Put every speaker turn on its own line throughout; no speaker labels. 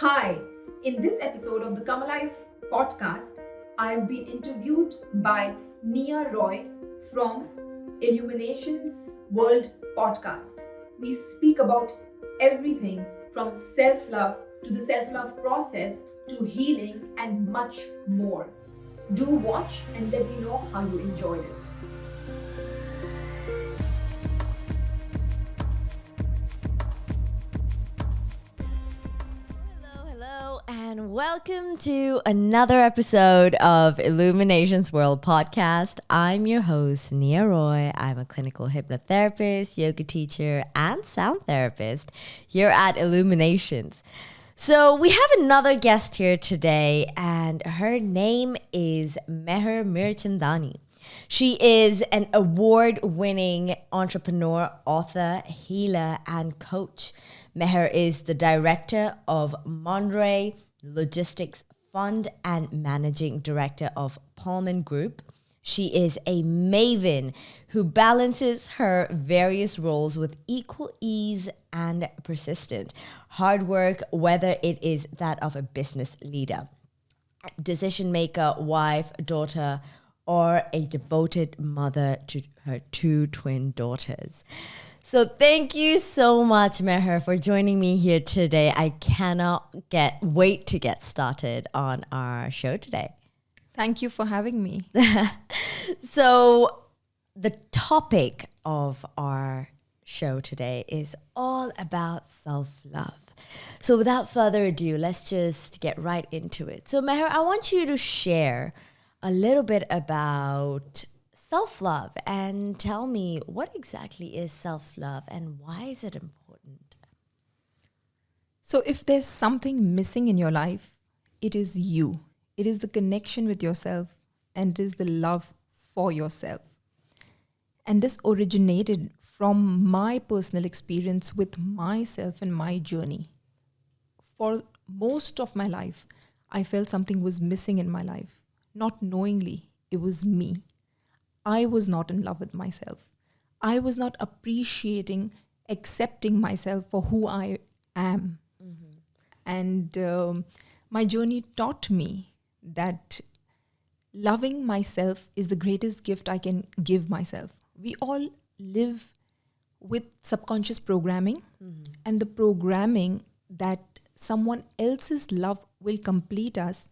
Hi, in this episode of the Come Alive podcast, I have been interviewed by Nia Roy from Illuminations World podcast. We speak about everything from self-love to the self-love process to healing and much more. Do watch and let me know how you enjoyed it.
Hello, and welcome to another episode of Illuminations World podcast. I'm your host, Nia Roy. I'm a clinical hypnotherapist, yoga teacher, and sound therapist here at Illuminations. So we have another guest here today, and her name is Meher Mirchandani. She is an award-winning entrepreneur, author, healer, and coach. Meher is the director of Monterey Logistics Fund and managing director of Pullman Group. She is a maven who balances her various roles with equal ease and persistent hard work, whether it is that of a business leader, decision maker, wife, daughter, or a devoted mother to her two twin daughters. So thank you so much, Meher, for joining me here today. I cannot wait to get started on our show today.
Thank you for having me.
So the topic of our show today is all about self-love. So without further ado, let's just get right into it. So Meher, I want you to share a little bit about self-love and tell me what exactly is self-love and why is it important?
So if there's something missing in your life, it is you. It is the connection with yourself and it is the love for yourself. And this originated from my personal experience with myself and my journey. For most of my life, I felt something was missing in my life. Not knowingly, it was me. I was not in love with myself. I was not appreciating, accepting myself for who I am. Mm-hmm. And my journey taught me that loving myself is the greatest gift I can give myself. We all live with subconscious programming, and the programming that someone else's love will complete us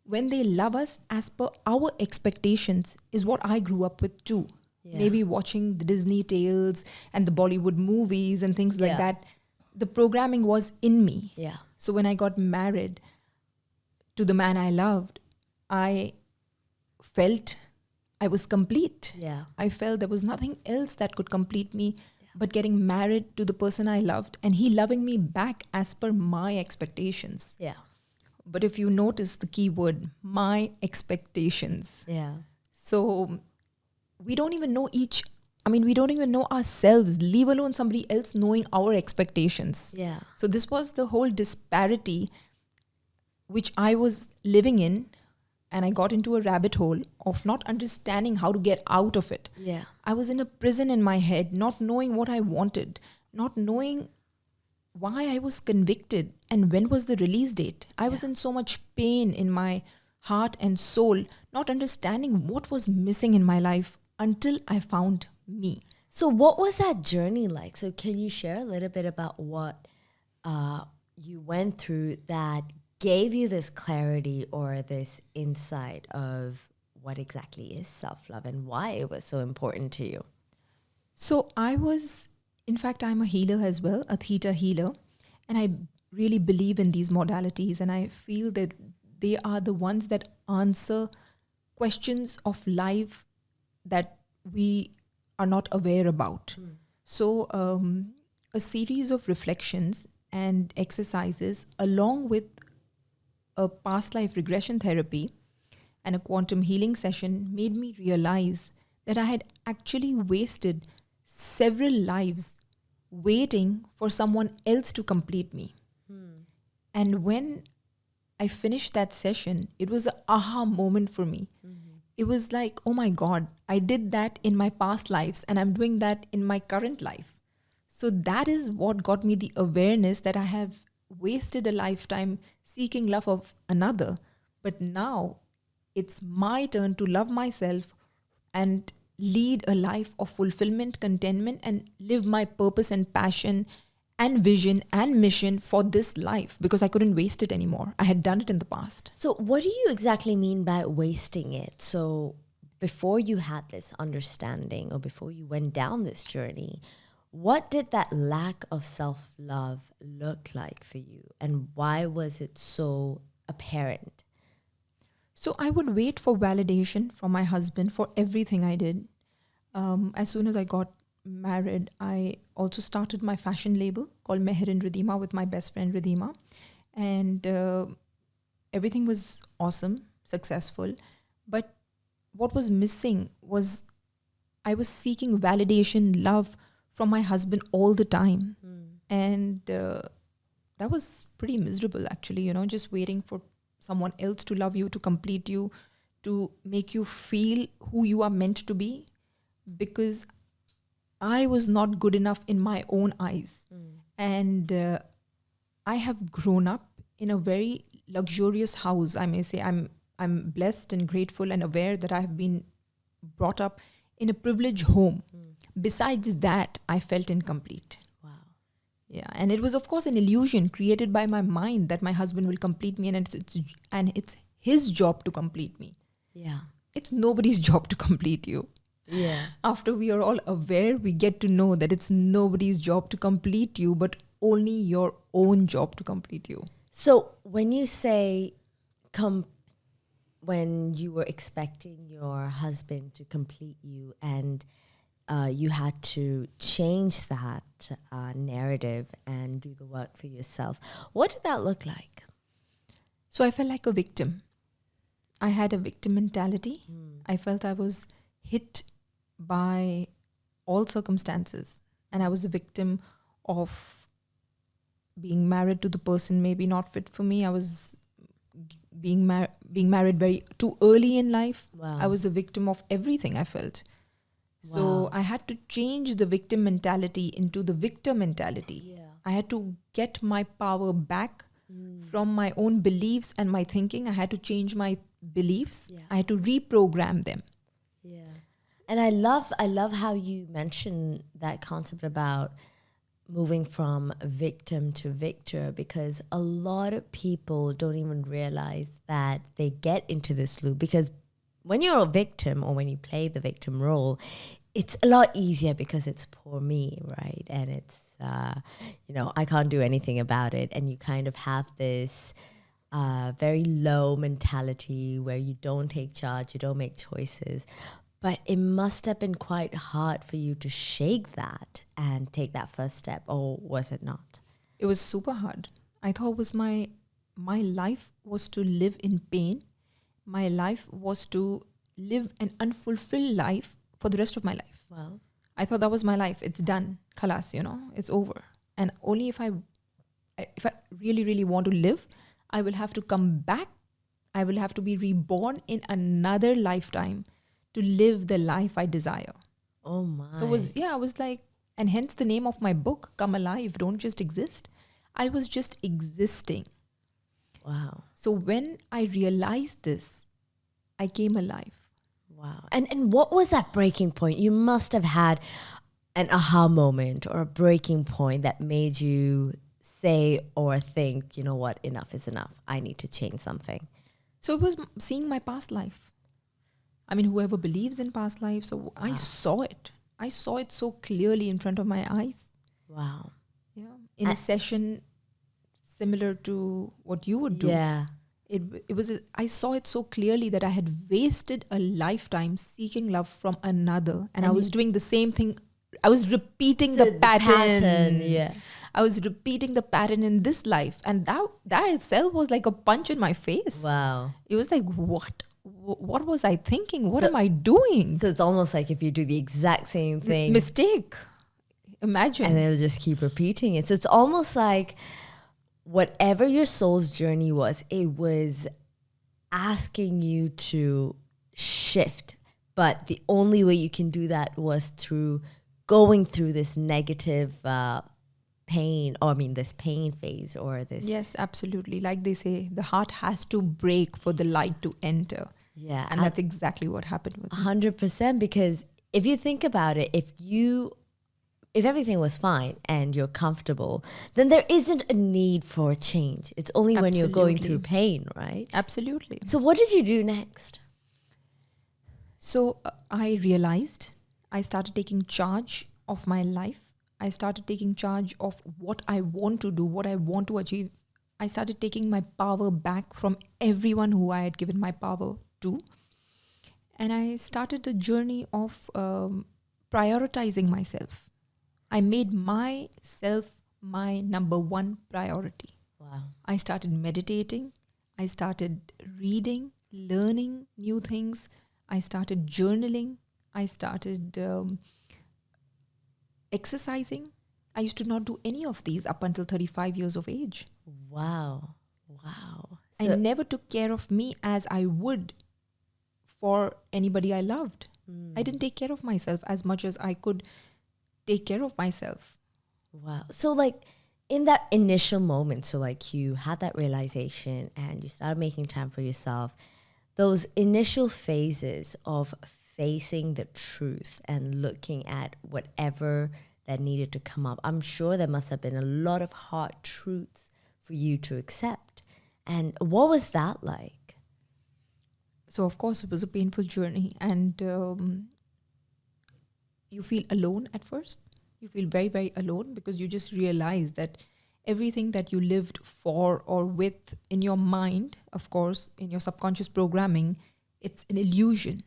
when they love us as per our expectations is what I grew up with too. Yeah. Maybe watching the Disney tales and the Bollywood movies and things like that. The programming was in me.
Yeah.
So when I got married to the man I loved, I felt I was complete.
Yeah.
I felt there was nothing else that could complete me but getting married to the person I loved and he loving me back as per my expectations.
Yeah.
But if you notice the key word, my expectations.
Yeah.
So we don't even know we don't even know ourselves, leave alone somebody else knowing our expectations.
Yeah.
So this was the whole disparity which I was living in, and I got into a rabbit hole of not understanding how to get out of it.
Yeah.
I was in a prison in my head, not knowing what I wanted, not knowing why I was convicted and when was the release date. I was in so much pain in my heart and soul, not understanding what was missing in my life until I found me.
So what was that journey like? So can you share a little bit about what you went through that gave you this clarity or this insight of what exactly is self-love and why it was so important to you?
So in fact, I'm a healer as well, a theta healer. And I really believe in these modalities. And I feel that they are the ones that answer questions of life that we are not aware about. So a series of reflections and exercises along with a past life regression therapy and a quantum healing session made me realize that I had actually wasted several lives waiting for someone else to complete me. And when I finished that session, it was an aha moment for me. It was like, oh my God, I did that in my past lives and I'm doing that in my current life. So that is what got me the awareness that I have wasted a lifetime seeking love of another. But now it's my turn to love myself and lead a life of fulfillment, contentment, and live my purpose and passion and vision and mission for this life, because I couldn't waste it anymore. I had done it in the past.
So, what do you exactly mean by wasting it? So, before you had this understanding or before you went down this journey, what did that lack of self-love look like for you? And why was it so apparent?
So I would wait for validation from my husband for everything I did. As soon as I got married, I also started my fashion label called Meher and Ridhima with my best friend Ridhima. And everything was awesome, successful. But what was missing was I was seeking validation, love from my husband all the time. And that was pretty miserable, actually, just waiting for someone else to love you, to complete you, to make you feel who you are meant to be, because I was not good enough in my own eyes. And I have grown up in a very luxurious house. I may say I'm blessed and grateful and aware that I have been brought up in a privileged home. Besides that, I felt incomplete.
Wow.
Yeah, and it was, of course, an illusion created by my mind that my husband will complete me, and it's his job to complete me.
Yeah.
It's nobody's job to complete you.
Yeah.
After we are all aware, we get to know that it's nobody's job to complete you, but only your own job to complete you.
So when you say when you were expecting your husband to complete you and you had to change that narrative and do the work for yourself, what did that look like?
So I felt like a victim. I had a victim mentality. I felt I was hit by all circumstances, and I was a victim of being married to the person maybe not fit for me. I was being married very too early in life.
Wow.
I was a victim of everything, I felt.
Wow.
So I had to change the victim mentality into the victor mentality.
Yeah.
I had to get my power back from my own beliefs and my thinking. I had to change my beliefs.
Yeah.
I had to reprogram them.
Yeah. And I love how you mentioned that concept about moving from victim to victor, because a lot of people don't even realize that they get into this loop, because when you're a victim or when you play the victim role, it's a lot easier because it's poor me, right? And it's, I can't do anything about it. And you kind of have this very low mentality where you don't take charge, you don't make choices. But it must have been quite hard for you to shake that and take that first step, or was it not?
It was super hard. I thought it was my life was to live in pain. My life was to live an unfulfilled life for the rest of my life.
Wow.
I thought that was my life. It's done. Khalas, it's over. And only if I really, really want to live, I will have to come back. I will have to be reborn in another lifetime to live the life I desire.
Oh my.
So I was like, and hence the name of my book, Come Alive, Don't Just Exist. I was just existing.
Wow.
So when I realized this, I came alive.
Wow. And what was that breaking point? You must have had an aha moment or a breaking point that made you say or think, you know what, enough is enough. I need to change something.
So it was seeing my past life. I mean, whoever believes in past life, so wow. I saw it. I saw it so clearly in front of my eyes.
Wow.
Yeah. In a session similar to what you would do.
Yeah.
I saw it so clearly that I had wasted a lifetime seeking love from another. And I was doing the same thing. I was repeating the pattern.
Yeah.
I was repeating the pattern in this life. And that itself was like a punch in my face.
Wow.
It was like, what was I thinking? What am I doing?
So it's almost like if you do the exact same thing.
Mistake. Imagine.
And it'll just keep repeating it. So it's almost like whatever your soul's journey was, it was asking you to shift. But the only way you can do that was through going through this negative pain, or I mean this pain phase, or this.
Yes, absolutely. Like they say, the heart has to break for the light to enter.
Yeah.
And that's exactly what happened with me.
100%, because if you think about it, if everything was fine and you're comfortable, then there isn't a need for change. It's only when you're going through pain, right?
Absolutely.
So what did you do next?
So I realized I started taking charge of my life. I started taking charge of what I want to do, what I want to achieve. I started taking my power back from everyone who I had given my power to. And I started a journey of prioritizing myself. I made myself my number one priority.
Wow.
I started meditating. I started reading, learning new things. I started journaling. I started exercising. I used to not do any of these up until 35 years of age.
Wow. Wow.
I never took care of me as I would for anybody I loved. I didn't take care of myself as much as I could take care of myself.
Wow. So like in that initial moment, so like you had that realization and you started making time for yourself, those initial phases of facing the truth and looking at whatever that needed to come up, I'm sure there must have been a lot of hard truths for you to accept. And what was that like?
So of course it was a painful journey, and you feel alone at first. You feel very, very alone because you just realize that everything that you lived for or with in your mind, of course, in your subconscious programming, it's an illusion.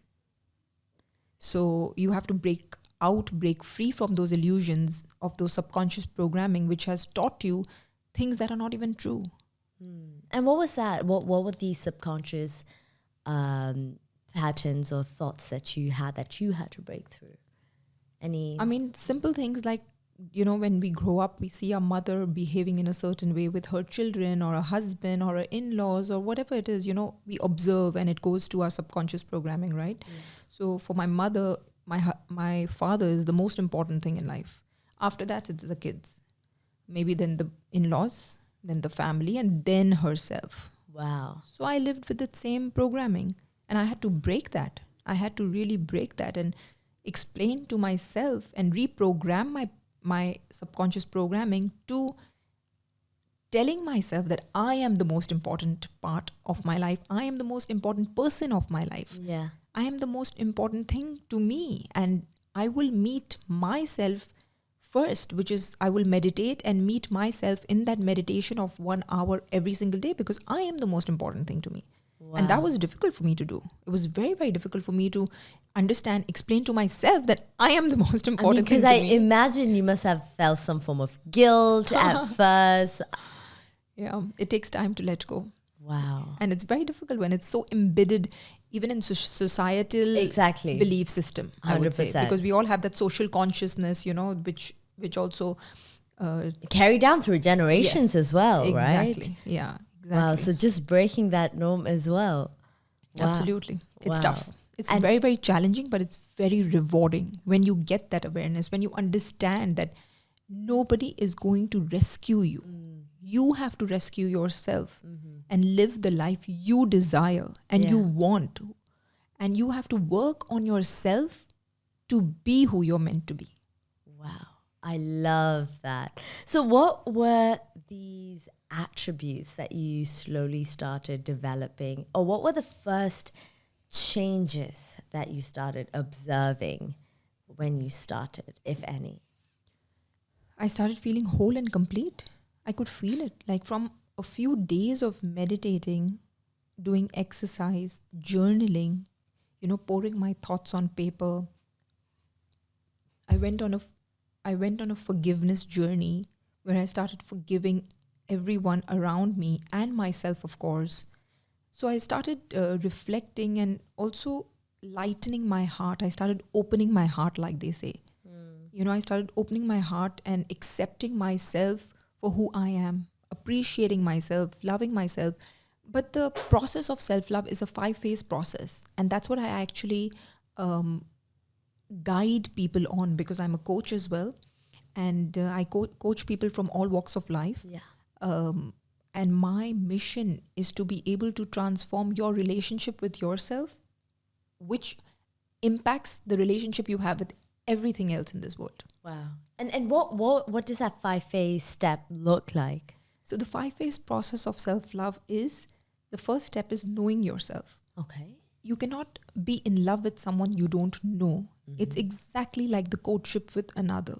So you have to break free from those illusions of those subconscious programming, which has taught you things that are not even true.
And what was that? What were these subconscious patterns or thoughts that you had to break through?
I mean, simple things like, when we grow up, we see our mother behaving in a certain way with her children or a husband or her in-laws or whatever it is, we observe and it goes to our subconscious programming, right? So for my mother, my father is the most important thing in life. After that, it's the kids. Maybe then the in-laws, then the family, and then herself.
Wow.
So I lived with the same programming, and I had to break that. I had to really break that and explain to myself and reprogram my subconscious programming to telling myself that I am the most important part of my life. I am the most important person of my life.
Yeah.
I am the most important thing to me, and I will meet myself first, which is I will meditate and meet myself in that meditation of 1 hour every single day, because I am the most important thing to me.
Wow.
And that was difficult for me to do. It was very, very difficult for me to understand, explain to myself that I am the most important thing to me.
Because I imagine you must have felt some form of guilt at first.
Yeah, it takes time to let go.
Wow.
And it's very difficult when it's so embedded even in societal belief system, 100%. I would say. Because we all have that social consciousness, which also
carry down through generations as well, right?
Exactly. Yeah, exactly.
Wow, so just breaking that norm as well. Wow.
Absolutely. It's tough. It's very, very challenging, but it's very rewarding when you get that awareness, when you understand that nobody is going to rescue you. You have to rescue yourself and live the life you desire and you want. And you have to work on yourself to be who you're meant to be.
Wow. I love that. So what were these attributes that you slowly started developing, or what were the first changes that you started observing when you started, if any?
I started feeling whole and complete. I could feel it. Like from a few days of meditating, doing exercise, journaling, pouring my thoughts on paper. I went on a forgiveness journey where I started forgiving everyone around me and myself, of course. So I started reflecting and also lightening my heart. I started opening my heart, like they say. I started opening my heart and accepting myself for who I am, appreciating myself, loving myself. But the process of self-love is a 5-phase process. And that's what I actually guide people on, because I'm a coach as well. and I coach people from all walks of life.
Yeah.
And my mission is to be able to transform your relationship with yourself, which impacts the relationship you have with everything else in this world.
Wow. And what does that 5-phase step look like?
So the 5-phase process of self-love is, the first step is knowing yourself.
Okay.
You cannot be in love with someone you don't know. It's exactly like the courtship with another.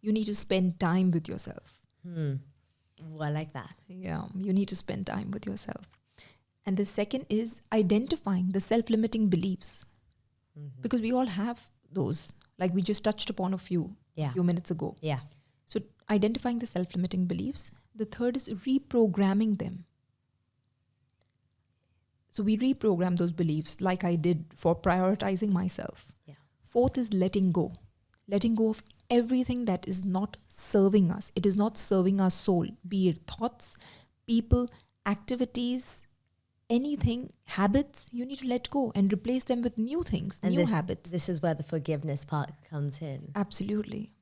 You need to spend time with yourself.
Well, I like that.
Yeah, you need to spend time with yourself. And the second is identifying the self-limiting beliefs. Because we all have those. Like we just touched upon a few minutes ago.
Yeah.
So identifying the self-limiting beliefs. The third is reprogramming them. So we reprogram those beliefs like I did for prioritizing myself.
Yeah.
Fourth is letting go. Letting go of everything that is not serving us. It is not serving our soul, be it thoughts, people, activities, anything, habits. You need to let go and replace them with new things,
And
new habits.
This is where the forgiveness part comes in.
Absolutely.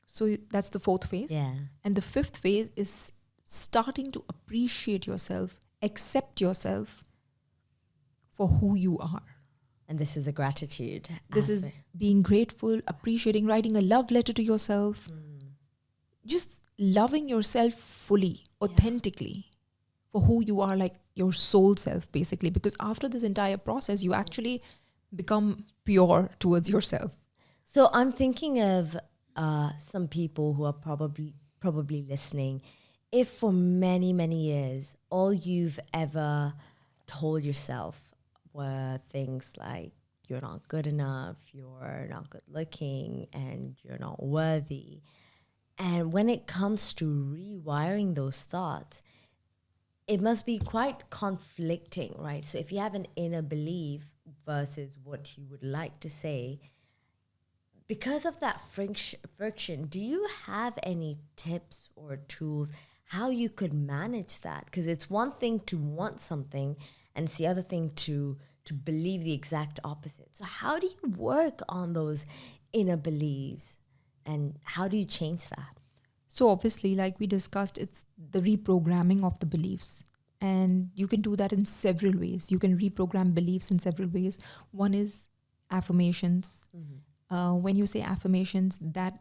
So that's the fourth phase.
Yeah.
And the fifth phase is starting to appreciate yourself, accept yourself for who you are.
And this is a gratitude.
This is being grateful, appreciating, writing a love letter to yourself. Just loving yourself fully, authentically, for who you are, like your soul self, basically. Because after this entire process, you actually become pure towards yourself.
So I'm thinking of some people who are probably listening. If for many, many years, all you've ever told yourself were things like you're not good enough, you're not good looking, and you're not worthy. And when it comes to rewiring those thoughts, it must be quite conflicting, right? So if you have an inner belief versus what you would like to say, because of that friction, do you have any tips or tools how you could manage that? Because it's one thing to want something, and it's the other thing to believe the exact opposite. So how do you work on those inner beliefs, and how do you change that?
So obviously, like we discussed, it's the reprogramming of the beliefs. And you can do that in several ways. You can reprogram beliefs in several ways. One is affirmations. When you say affirmations, that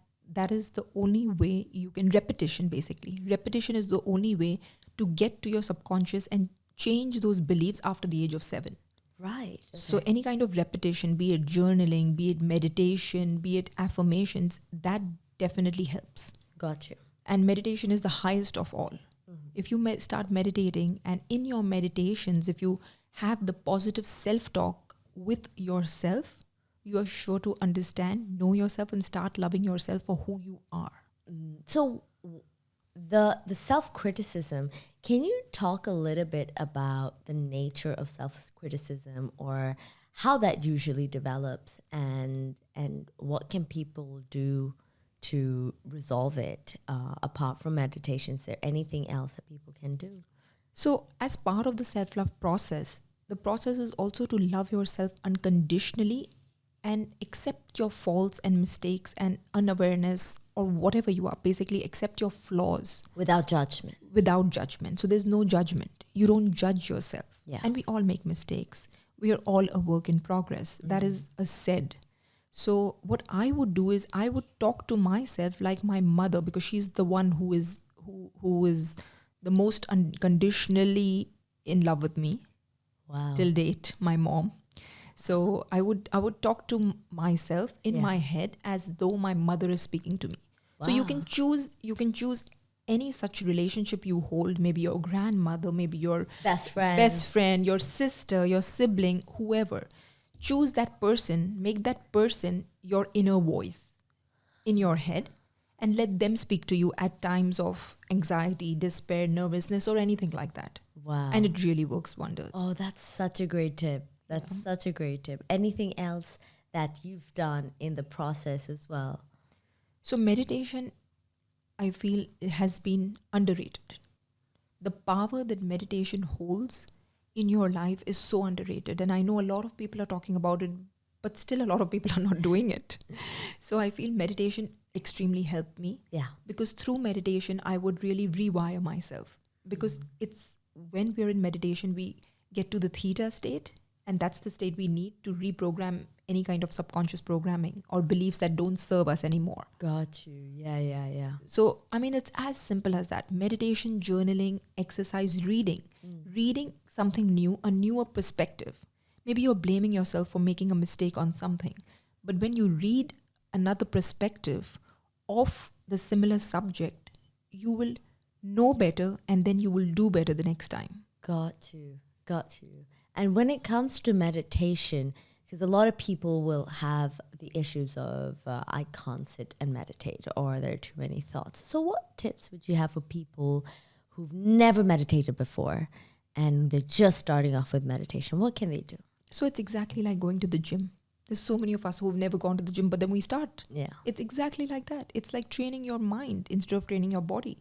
is the only way you can, repetition basically. Repetition is the only way to get to your subconscious and change those beliefs after the age of 7.
Right. Okay.
So any kind of repetition, be it journaling, be it meditation, be it affirmations, that definitely helps.
Got you.
And meditation is the highest of all. If you start meditating, and in your meditations, if you have the positive self-talk with yourself, you are sure to understand, know yourself, and start loving yourself for who you are.
So the self-criticism, can you talk a little bit about the nature of self-criticism, or how that usually develops, and what can people do to resolve it, apart from meditation? Is there anything else that people can do?
So as part of the self-love process, the process is also to love yourself unconditionally and accept your faults and mistakes and unawareness, or whatever you are. Basically, accept your flaws.
Without judgment.
Without judgment. So there's no judgment. You don't judge yourself.
Yeah.
And we all make mistakes. We are all a work in progress. That is a said. So what I would do is I would talk to myself like my mother, because she's the one who is the most unconditionally in love with me.
Wow.
Till date, my mom. So I would talk to myself in my head as though my mother is speaking to me.
Wow.
So you can choose any such relationship you hold, maybe your grandmother, maybe your
best friend,
your sister, your sibling, whoever. Choose that person, make that person your inner voice in your head, and let them speak to you at times of anxiety, despair, nervousness, or anything like that.
Wow.
And it really works wonders.
Oh, that's such a great tip. That's such a great tip. Anything else that you've done in the process as well?
So meditation, I feel, it has been underrated. The power that meditation holds in your life is so underrated. And I know a lot of people are talking about it, but still a lot of people are not doing it. So I feel meditation extremely helped me.
Yeah.
Because through meditation, I would really rewire myself. Because it's when we're in meditation, we get to the theta state, and that's the state we need to reprogram any kind of subconscious programming or beliefs that don't serve us anymore.
Got you. Yeah.
So, I mean, it's as simple as that. Meditation, journaling, exercise, reading. Reading something new, a newer perspective. Maybe you're blaming yourself for making a mistake on something. But when you read another perspective of the similar subject, you will know better, and then you will do better the next time.
Got you. And when it comes to meditation, because a lot of people will have the issues of I can't sit and meditate, or there are too many thoughts. So what tips would you have for people who've never meditated before and they're just starting off with meditation? What can they do?
So it's exactly like going to the gym. There's so many of us who've never gone to the gym, but then we start.
Yeah.
It's exactly like that. It's like training your mind instead of training your body.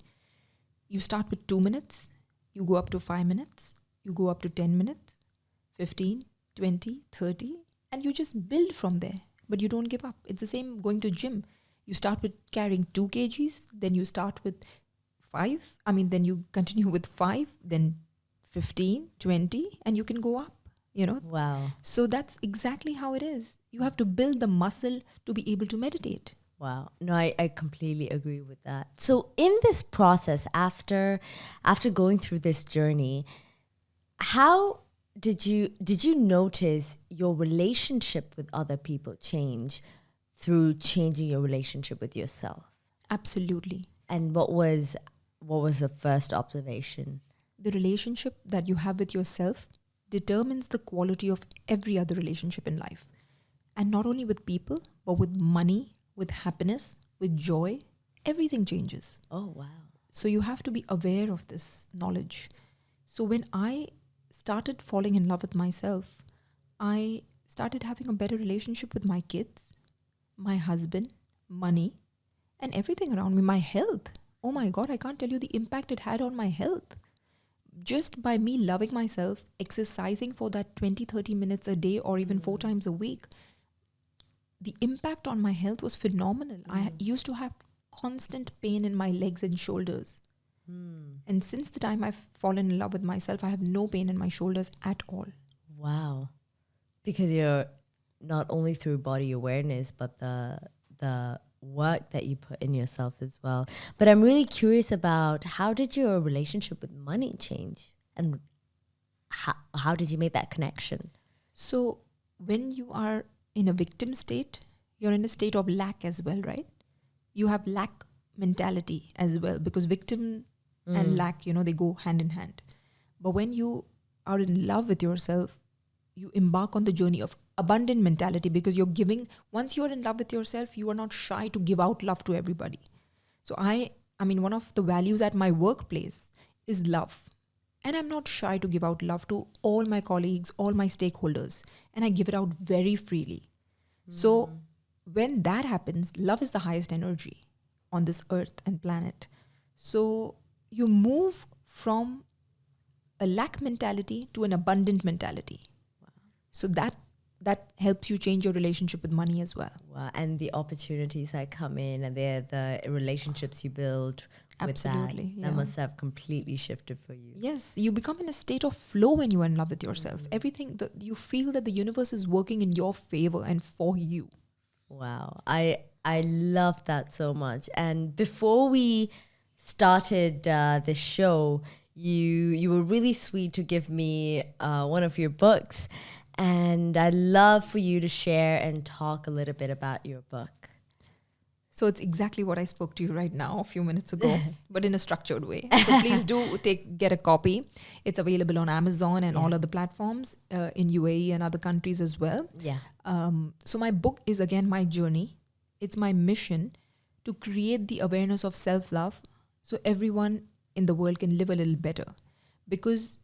You start with 2 minutes, you go up to 5 minutes, you go up to 10 minutes, 15, 20, 30, and you just build from there. But you don't give up. It's the same going to gym. You start with carrying 2 kgs, then you start with 5. Then you continue with 5, then 15, 20, and you can go up,
Wow.
So that's exactly how it is. You have to build the muscle to be able to meditate.
Wow. No, I completely agree with that. So in this process, after going through this journey, how did you notice your relationship with other people change through changing your relationship with yourself?
Absolutely.
And what was the first observation?
The relationship that you have with yourself determines the quality of every other relationship in life. And not only with people, but with money, with happiness, with joy, everything changes.
Oh, wow.
So you have to be aware of this knowledge. So when I started falling in love with myself, I started having a better relationship with my kids, my husband, money, and everything around me, my health. Oh my God, I can't tell you the impact it had on my health. Just by me loving myself, exercising for that 20, 30 minutes a day or even 4 times a week, the impact on my health was phenomenal. I used to have constant pain in my legs and shoulders. And since the time I've fallen in love with myself, I have no pain in my shoulders at all.
Wow. Because you're not only through body awareness, but the work that you put in yourself as well. But I'm really curious about, how did your relationship with money change? And how did you make that connection?
So when you are in a victim state, you're in a state of lack as well, right? You have lack mentality as well, because victim and lack, they go hand in hand. But when you are in love with yourself, you embark on the journey of abundant mentality, because you're giving. Once you're in love with yourself, you are not shy to give out love to everybody. So one of the values at my workplace is love. And I'm not shy to give out love to all my colleagues, all my stakeholders. And I give it out very freely. So when that happens, love is the highest energy on this earth and planet. So you move from a lack mentality to an abundant mentality. Wow. So that helps you change your relationship with money as well.
Wow. And the opportunities that come in, and the relationships you build with
Absolutely,
that must have completely shifted for you.
Yes, you become in a state of flow when you are in love with yourself. Everything that you feel that the universe is working in your favor and for you.
Wow. I love that so much. And before we started the show, you were really sweet to give me one of your books. And I'd love for you to share and talk a little bit about your book.
So it's exactly what I spoke to you right now a few minutes ago, but in a structured way. So please do get a copy. It's available on Amazon and all other platforms in UAE and other countries as well.
Yeah.
So my book is, again, my journey. It's my mission to create the awareness of self-love so everyone in the world can live a little better, because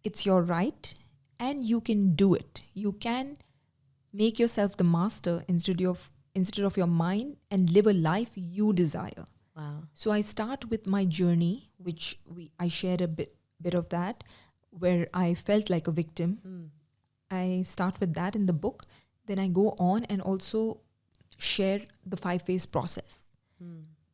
it's your right. And you can do it. You can make yourself the master instead of your mind, and live a life you desire.
Wow.
So I start with my journey, which I shared a bit of that, where I felt like a victim. I start with that in the book. Then I go on and also share the 5-phase process.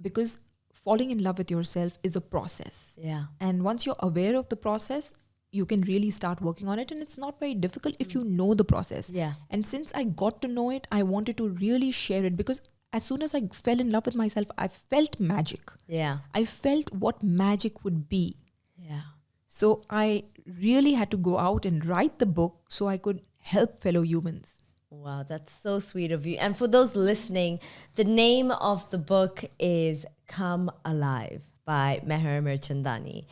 Because falling in love with yourself is a process.
Yeah.
And once you're aware of the process, you can really start working on it. And it's not very difficult if you know the process.
Yeah.
And since I got to know it, I wanted to really share it, because as soon as I fell in love with myself, I felt magic.
Yeah.
I felt what magic would be.
Yeah.
So I really had to go out and write the book so I could help fellow humans.
Wow, that's so sweet of you. And for those listening, the name of the book is Come Alive by Meher Mirchandani.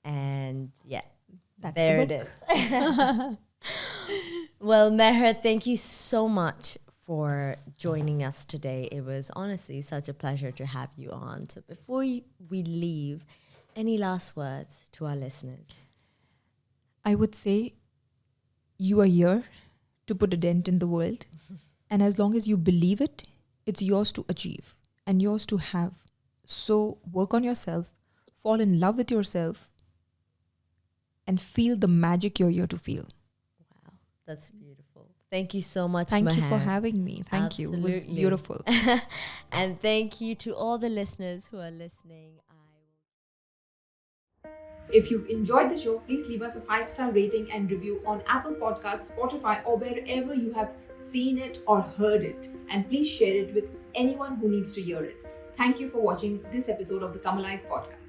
And yeah,
That's
there
the
it
book.
is. Well, Meher, thank you so much for joining us today. It was honestly such a pleasure to have you on. So before we leave, any last words to our listeners?
I would say you are here to put a dent in the world. And as long as you believe it, it's yours to achieve and yours to have. So work on yourself, fall in love with yourself, and feel the magic you're here to feel.
Wow, that's beautiful. Thank you so much,
Thank you for
Meher.
having me. Thank you. It was
Absolutely.
beautiful.
And thank you to all the listeners who are listening.
If you've enjoyed the show, please leave us a 5-star rating and review on Apple Podcasts, Spotify, or wherever you have seen it or heard it. And please share it with anyone who needs to hear it. Thank you for watching this episode of the Come Alive podcast.